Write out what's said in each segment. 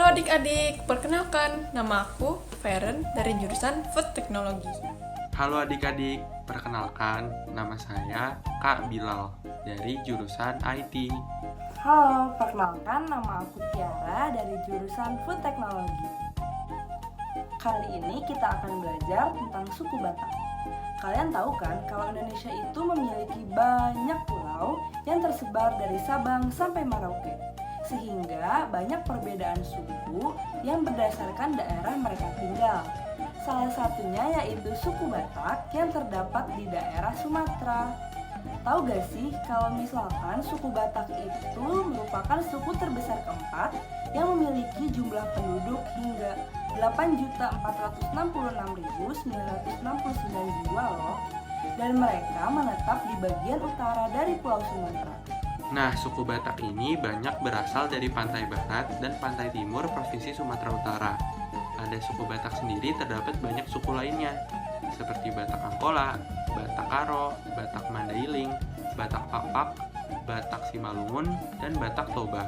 Halo adik-adik, perkenalkan nama aku Feren dari jurusan Food Technology. Halo adik-adik, perkenalkan nama saya Kak Bilal dari jurusan IT. Halo, perkenalkan nama aku Tiara dari jurusan Food Technology. Kali ini kita akan belajar tentang suku Batak. Kalian tahu kan kalau Indonesia itu memiliki banyak pulau yang tersebar dari Sabang sampai Merauke. Sehingga banyak perbedaan suku yang berdasarkan daerah mereka tinggal. Salah satunya yaitu suku Batak yang terdapat di daerah Sumatera. Tahu gak sih kalau misalkan suku Batak itu merupakan suku terbesar keempat yang memiliki jumlah penduduk hingga 8.466.969 jiwa loh. Dan mereka menetap di bagian utara dari Pulau Sumatera. Nah, suku Batak ini banyak berasal dari pantai barat dan pantai timur Provinsi Sumatera Utara. Pada suku Batak sendiri terdapat banyak suku lainnya, seperti Batak Angkola, Batak Karo, Batak Mandailing, Batak Pakpak, Batak Simalungun, dan Batak Toba.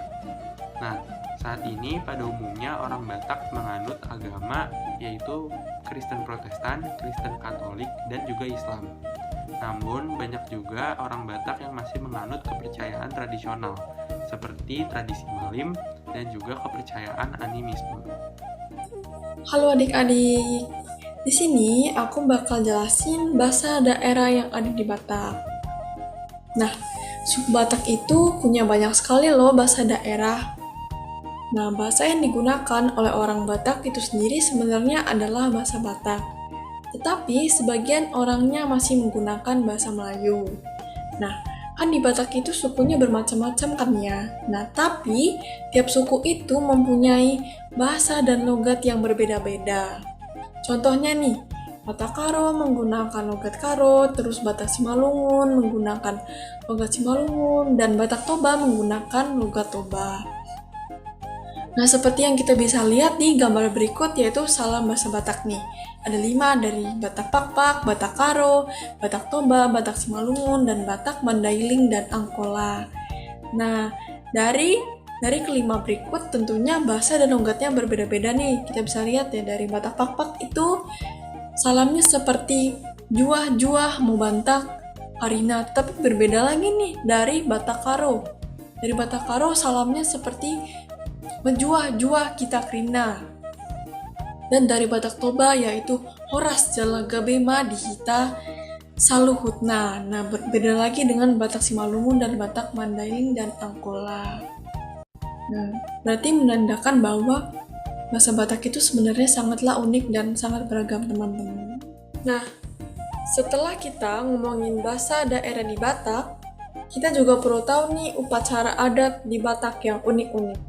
Nah, saat ini pada umumnya orang Batak menganut agama yaitu Kristen Protestan, Kristen Katolik, dan juga Islam. Namun, banyak juga orang Batak yang masih menganut kepercayaan tradisional, seperti tradisi Malim dan juga kepercayaan animisme. Halo adik-adik, di sini aku bakal jelasin bahasa daerah yang ada di Batak. Nah, suku Batak itu punya banyak sekali loh bahasa daerah. Nah, bahasa yang digunakan oleh orang Batak itu sendiri sebenarnya adalah bahasa Batak. Tetapi sebagian orangnya masih menggunakan bahasa Melayu. Nah, kan di Batak itu sukunya bermacam-macam kan ya. Nah, tapi tiap suku itu mempunyai bahasa dan logat yang berbeda-beda. Contohnya nih, Batak Karo menggunakan logat Karo, terus Batak Simalungun menggunakan logat Simalungun, dan Batak Toba menggunakan logat Toba. Nah, seperti yang kita bisa lihat di gambar berikut yaitu salam bahasa Batak nih. Ada 5 dari Batak Pakpak, Batak Karo, Batak Toba, Batak Simalungun, dan Batak Mandailing dan Angkola. Nah, dari kelima berikut tentunya bahasa dan logatnya berbeda-beda nih. Kita bisa lihat ya dari Batak Pakpak itu salamnya seperti juah-juah mau bantak Arina, tapi berbeda lagi nih dari Batak Karo. Dari Batak Karo salamnya seperti menjuah-juah kita krina. Dan dari Batak Toba yaitu horas jalaga bema dihita saluhutna. Nah, berbeda lagi dengan Batak Simalungun dan Batak Mandailing dan Angkola. Nah, berarti menandakan bahwa bahasa Batak itu sebenarnya sangatlah unik dan sangat beragam teman-teman. Nah, setelah kita ngomongin bahasa daerah di Batak, kita juga perlu tahu nih upacara adat di Batak yang unik-unik.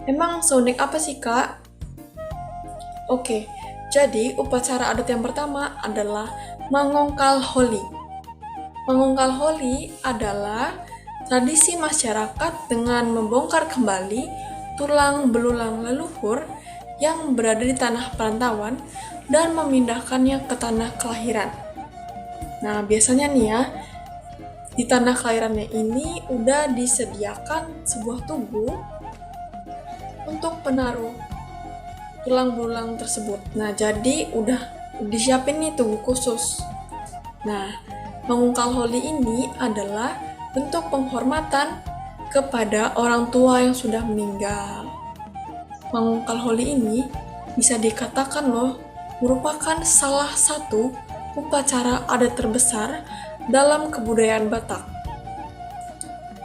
Emang seunik apa sih, Kak? Oke, jadi upacara adat yang pertama adalah Mangongkal Holi. Mangongkal Holi adalah tradisi masyarakat dengan membongkar kembali tulang belulang leluhur yang berada di tanah perantauan dan memindahkannya ke tanah kelahiran. Nah, biasanya nih ya, di tanah kelahirannya ini udah disediakan sebuah tugu untuk penaruh tulang belulang tersebut. Nah, jadi udah disiapin nih tugu khusus. Nah, Mangongkal Holi ini adalah bentuk penghormatan kepada orang tua yang sudah meninggal. Mangongkal Holi ini bisa dikatakan loh merupakan salah satu upacara adat terbesar dalam kebudayaan Batak.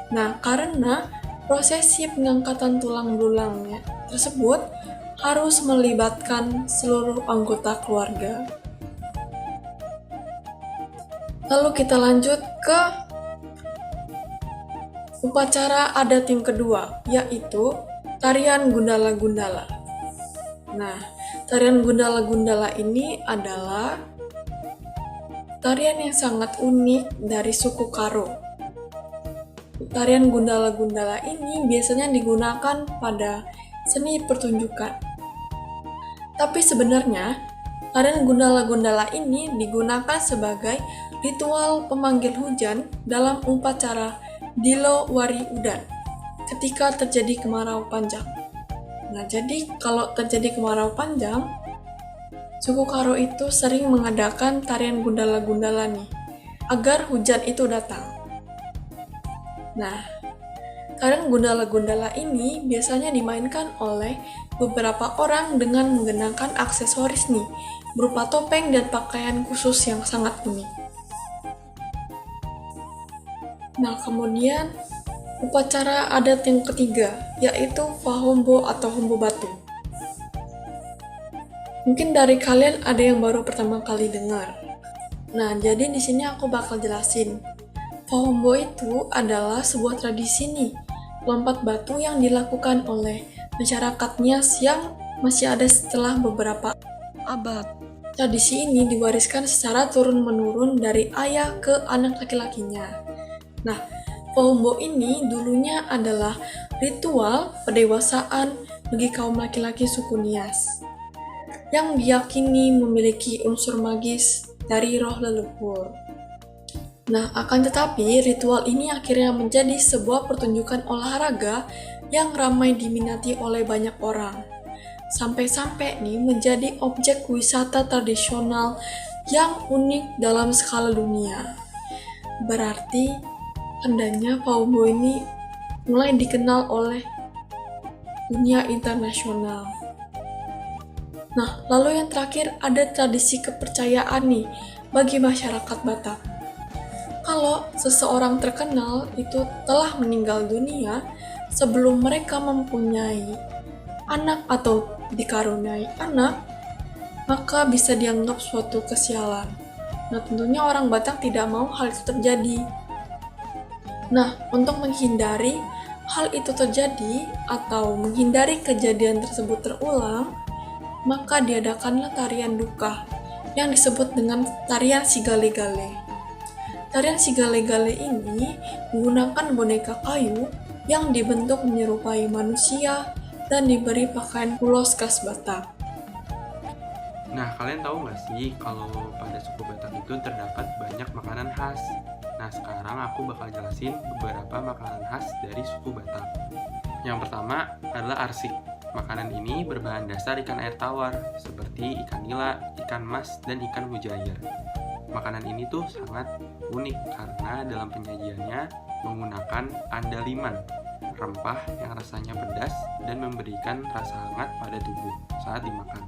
Nah, karena prosesi pengangkatan tulang belulangnya tersebut harus melibatkan seluruh anggota keluarga. Lalu kita lanjut ke upacara adat yang kedua, yaitu tarian Gundala-Gundala. Nah, tarian Gundala-Gundala ini adalah tarian yang sangat unik dari suku Karo. Tarian Gundala-Gundala ini biasanya digunakan pada seni pertunjukan. Tapi sebenarnya, tarian Gundala-Gundala ini digunakan sebagai ritual pemanggil hujan dalam upacara Dilo Wari Udan ketika terjadi kemarau panjang. Nah, jadi kalau terjadi kemarau panjang, suku Karo itu sering mengadakan tarian gundala-gundala nih, agar hujan itu datang. Nah, tarian gundala-gundala ini biasanya dimainkan oleh beberapa orang dengan menggunakan aksesoris nih, berupa topeng dan pakaian khusus yang sangat unik. Nah, kemudian upacara adat yang ketiga, yaitu Fahombo atau Hombo Batu. Mungkin dari kalian ada yang baru pertama kali dengar. Nah, jadi di sini aku bakal jelasin. Fahombo itu adalah sebuah tradisi nih, lompat batu yang dilakukan oleh masyarakat Nias yang masih ada setelah beberapa abad. Tradisi ini diwariskan secara turun-menurun dari ayah ke anak laki-lakinya. Nah, Fahombo ini dulunya adalah ritual pendewasaan bagi kaum laki-laki suku Nias yang diyakini memiliki unsur magis dari roh leluhur. Nah, akan tetapi ritual ini akhirnya menjadi sebuah pertunjukan olahraga yang ramai diminati oleh banyak orang. Sampai-sampai nih menjadi objek wisata tradisional yang unik dalam skala dunia. Berarti, tandanya Fahombo ini mulai dikenal oleh dunia internasional. Nah, lalu yang terakhir ada tradisi kepercayaan nih bagi masyarakat Batak. Kalau seseorang terkenal itu telah meninggal dunia sebelum mereka mempunyai anak atau dikaruniai anak, maka bisa dianggap suatu kesialan. Nah, tentunya orang Batak tidak mau hal itu terjadi. Nah, untuk menghindari hal itu terjadi atau menghindari kejadian tersebut terulang, maka diadakanlah tarian duka yang disebut dengan tarian Sigale-gale. Tarian Sigale-gale ini menggunakan boneka kayu yang dibentuk menyerupai manusia dan diberi pakaian polos khas Batak. Nah, kalian tahu nggak sih kalau pada suku Batak itu terdapat banyak makanan khas? Nah, sekarang aku bakal jelasin beberapa makanan khas dari suku Batak. Yang pertama adalah arsik. Makanan ini berbahan dasar ikan air tawar, seperti ikan nila, ikan mas, dan ikan mujair. Makanan ini tuh sangat unik karena dalam penyajiannya menggunakan andaliman, rempah yang rasanya pedas dan memberikan rasa hangat pada tubuh saat dimakan.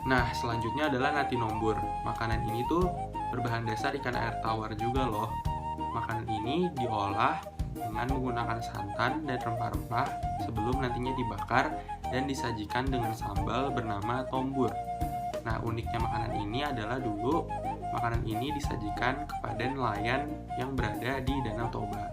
Nah, selanjutnya adalah nasi nombur. Makanan ini tuh berbahan dasar ikan air tawar juga loh. Makanan ini diolah dengan menggunakan santan dan rempah-rempah sebelum nantinya dibakar dan disajikan dengan sambal bernama tombur. Nah, uniknya makanan ini adalah dulu makanan ini disajikan kepada nelayan yang berada di Danau Toba.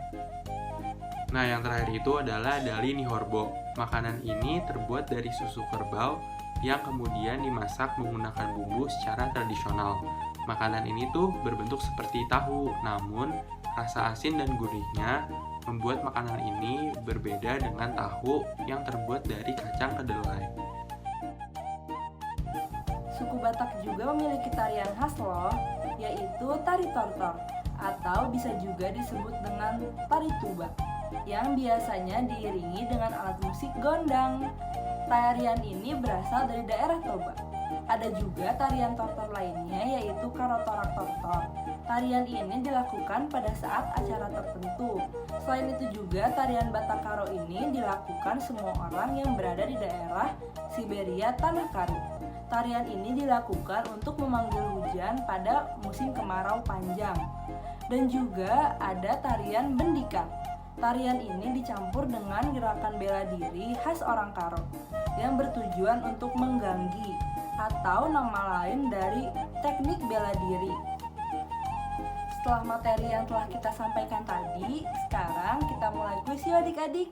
Nah, yang terakhir itu adalah dali nihorbo. Makanan ini terbuat dari susu kerbau yang kemudian dimasak menggunakan bumbu secara tradisional. Makanan ini tuh berbentuk seperti tahu, namun rasa asin dan gurihnya membuat makanan ini berbeda dengan tahu yang terbuat dari kacang kedelai. Suku Batak juga memiliki tarian khas loh, yaitu tari tortor, atau bisa juga disebut dengan tari tuba, yang biasanya diiringi dengan alat musik gondang. Tarian ini berasal dari daerah Toba. Ada juga tarian tortor lainnya, yaitu karotorak tortor. Tarian ini dilakukan pada saat acara tertentu. Selain itu juga tarian Batak Karo ini dilakukan semua orang yang berada di daerah Siberia Tanah Karo. Tarian ini dilakukan untuk memanggil hujan pada musim kemarau panjang. Dan juga ada tarian bendikan. Tarian ini dicampur dengan gerakan bela diri khas orang Karo yang bertujuan untuk mengganggi atau nama lain dari teknik bela diri. Setelah materi yang telah kita sampaikan tadi, sekarang kita mulai kuis yuk adik-adik.